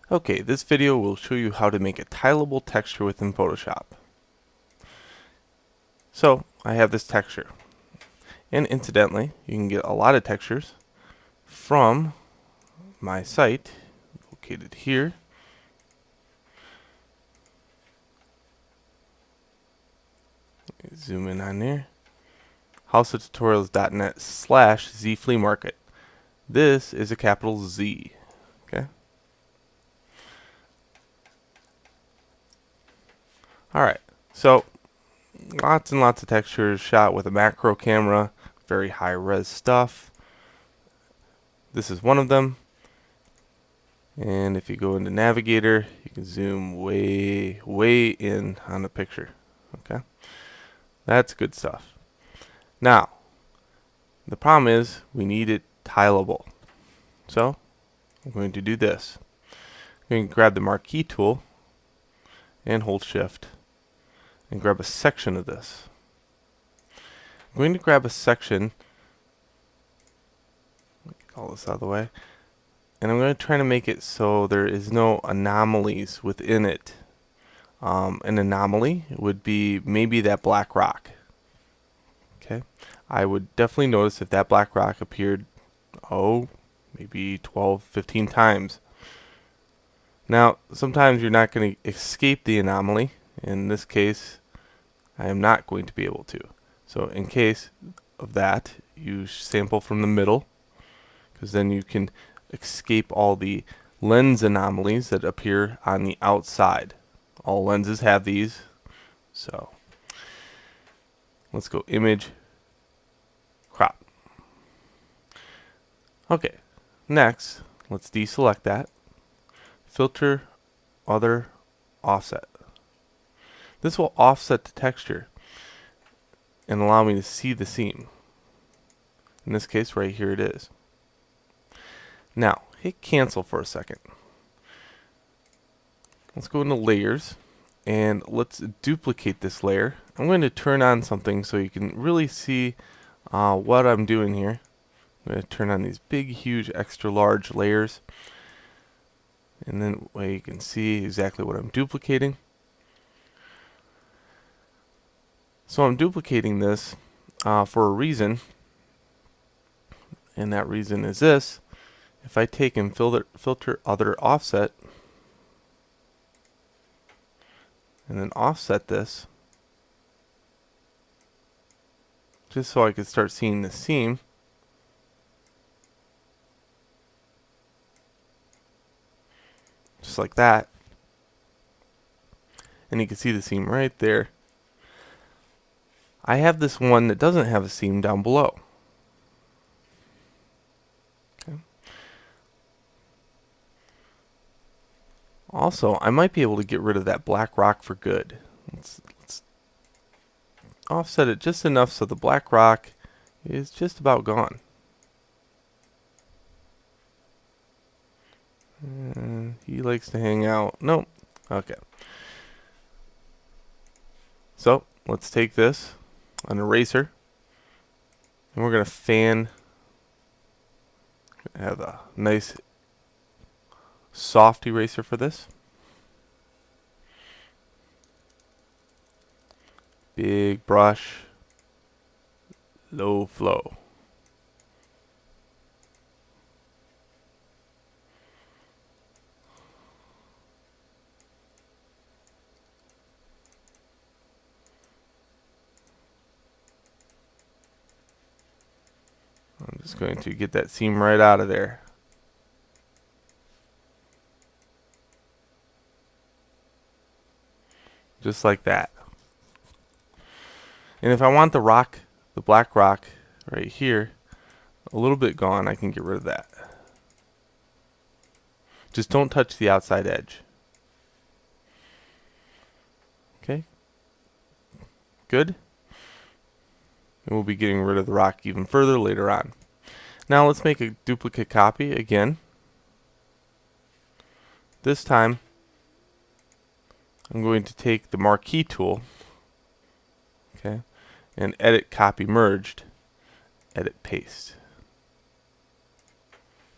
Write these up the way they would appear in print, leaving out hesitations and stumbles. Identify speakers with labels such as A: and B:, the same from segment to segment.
A: Okay, this video will show you how to make a tileable texture within Photoshop. So, I have this texture. And incidentally, you can get a lot of textures from my site, located here. Zoom in on there. houseoftutorials.net/zfleamarket. This is a capital Z. Okay. Alright, so lots and lots of textures shot with a macro camera, very high res stuff. This is one of them. And if you go into Navigator, you can zoom way in on the picture. Okay, that's good stuff. Now, the problem is we need it tileable. So, I'm going to do this. I'm going to grab the marquee tool and hold shift and grab a section of this. I'm going to grab a section, get all this out of the way, and I'm going to try to make it so there is no anomalies within it. An anomaly would be maybe that black rock. Okay, I would definitely notice if that black rock appeared, maybe 12, 15 times. Now, sometimes you're not going to escape the anomaly. In this case, I am not going to be able to. So in case of that, you sample from the middle, because then you can escape all the lens anomalies that appear on the outside. All lenses have these. So let's go image, crop. Okay, next, let's deselect that. Filter, other, offset. This will offset the texture and allow me to see the seam. In this case, right here it is. Now, hit cancel for a second. Let's go into layers and let's duplicate this layer. I'm going to turn on something so you can really see what I'm doing here. I'm going to turn on these big, huge, extra large layers. And then way you can see exactly what I'm duplicating. So I'm duplicating this for a reason. And that reason is this. If I take and filter other offset, and then offset this, just so I could start seeing the seam, just like that, and you can see the seam right there. I have this one that doesn't have a seam down below. Okay. Also, I might be able to get rid of that black rock for good. Let's offset it just enough so the black rock is just about gone. He likes to hang out. Nope. Okay. So, let's take this, an eraser, and we're going to fan. Have a nice soft eraser for this. Big brush, low flow. I'm just going to get that seam right out of there. Just like that. And if I want the rock, the black rock right here, a little bit gone, I can get rid of that. Just don't touch the outside edge. Okay? Good? And we'll be getting rid of the rock even further later on. Now let's make a duplicate copy again. This time, I'm going to take the marquee tool, okay, and edit copy merged, edit paste,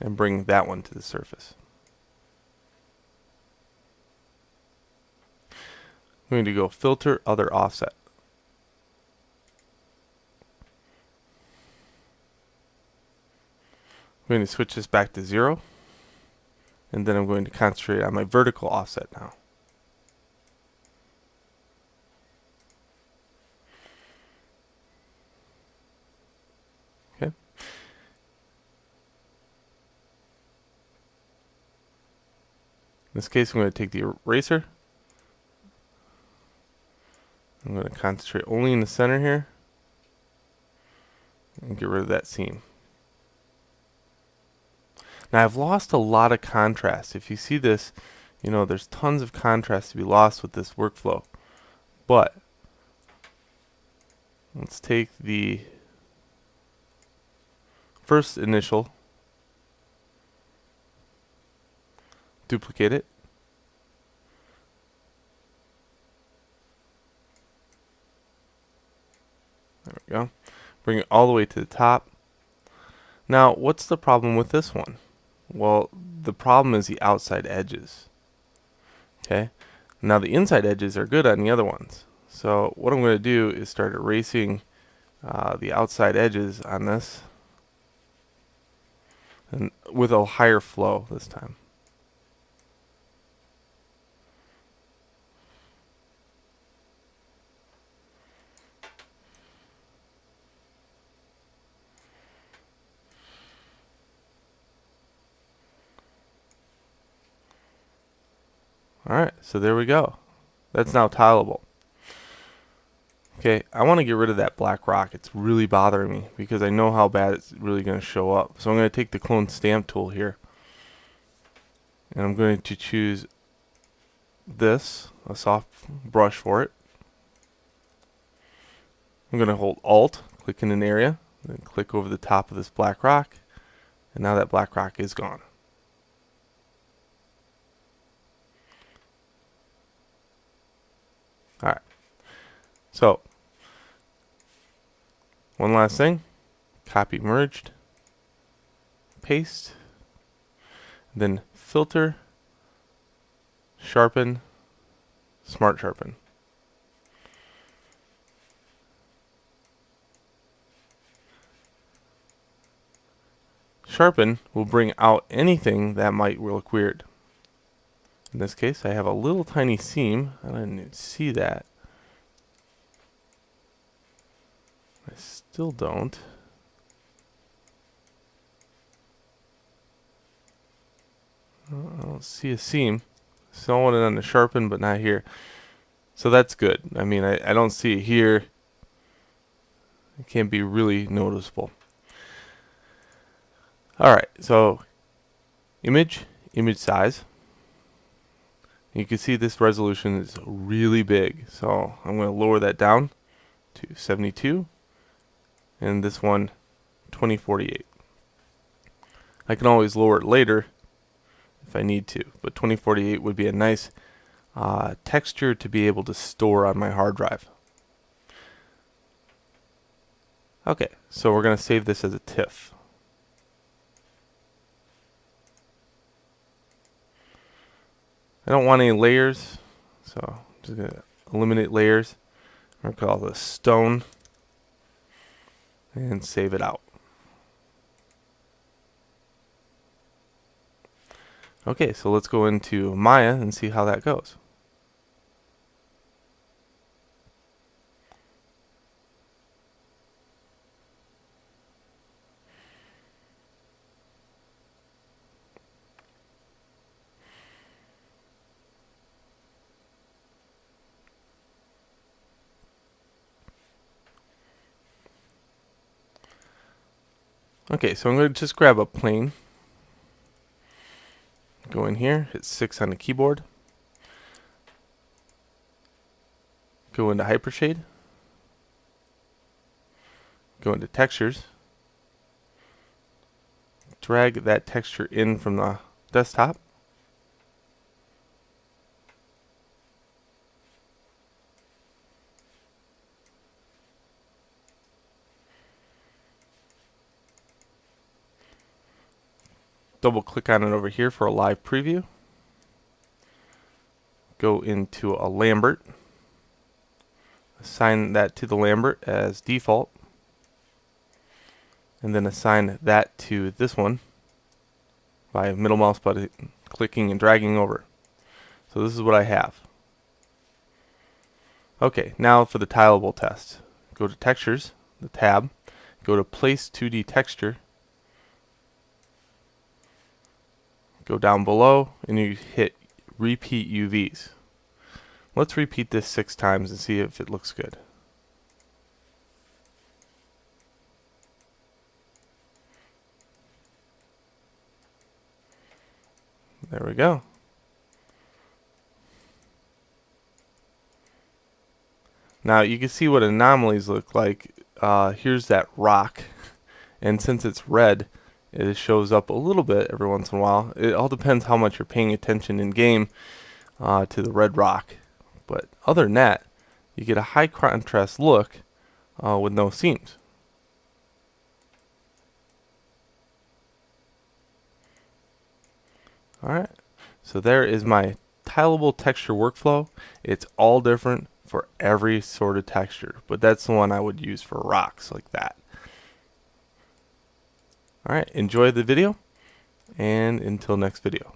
A: and bring that one to the surface. I'm going to go filter other offset. I'm going to switch this back to 0, and then I'm going to concentrate on my vertical offset now. Okay. In this case, I'm going to take the eraser. I'm going to concentrate only in the center here and get rid of that seam. Now I've lost a lot of contrast. If you see this, you know there's tons of contrast to be lost with this workflow. But let's take the first initial, duplicate it, there we go, bring it all the way to the top. Now what's the problem with this one? Well, the problem is the outside edges. Okay, now the inside edges are good on the other ones. So what I'm going to do is start erasing the outside edges on this, and with a higher flow this time. Alright, so there we go. That's now tileable. Okay, I want to get rid of that black rock. It's really bothering me because I know how bad it's really going to show up. So I'm going to take the clone stamp tool here, and I'm going to choose this, a soft brush for it. I'm going to hold Alt, click in an area, then click over the top of this black rock, and now that black rock is gone. Alright, so one last thing, copy merged, paste, then filter, sharpen, smart sharpen. Sharpen will bring out anything that might look weird. In this case, I have a little tiny seam. I didn't see that. I still don't. I don't see a seam. Saw it on the sharpen, but not here. So that's good. I mean, I don't see it here. It can't be really noticeable. Alright, so image size. You can see this resolution is really big. So I'm going to lower that down to 72. And this one, 2048. I can always lower it later if I need to, but 2048 would be a nice texture to be able to store on my hard drive. Okay, so we're going to save this as a TIFF. I don't want any layers, so I'm just going to eliminate layers. I'm going to call this stone and save it out. Okay, so let's go into Maya and see how that goes. Okay, so I'm going to just grab a plane. Go in here, hit 6 on the keyboard. Go into Hypershade. Go into Textures. Drag that texture in from the desktop. Double click on it over here for a live preview. Go into a Lambert. assign that to the Lambert as default, and then assign that to this one by middle mouse button clicking and dragging over. So this is what I have. Okay, now for the tileable test. Go to textures, the tab, go to place 2D texture, go down below, and you hit repeat UVs. Let's repeat this 6 times and see if it looks good. There we go. Now you can see what anomalies look like. Here's that rock, and since it's red, it shows up a little bit every once in a while. It all depends how much you're paying attention in game to the red rock. But other than that, you get a high contrast look with no seams. Alright, so there is my tileable texture workflow. It's all different for every sort of texture, but that's the one I would use for rocks like that. Alright, enjoy the video, and until next video.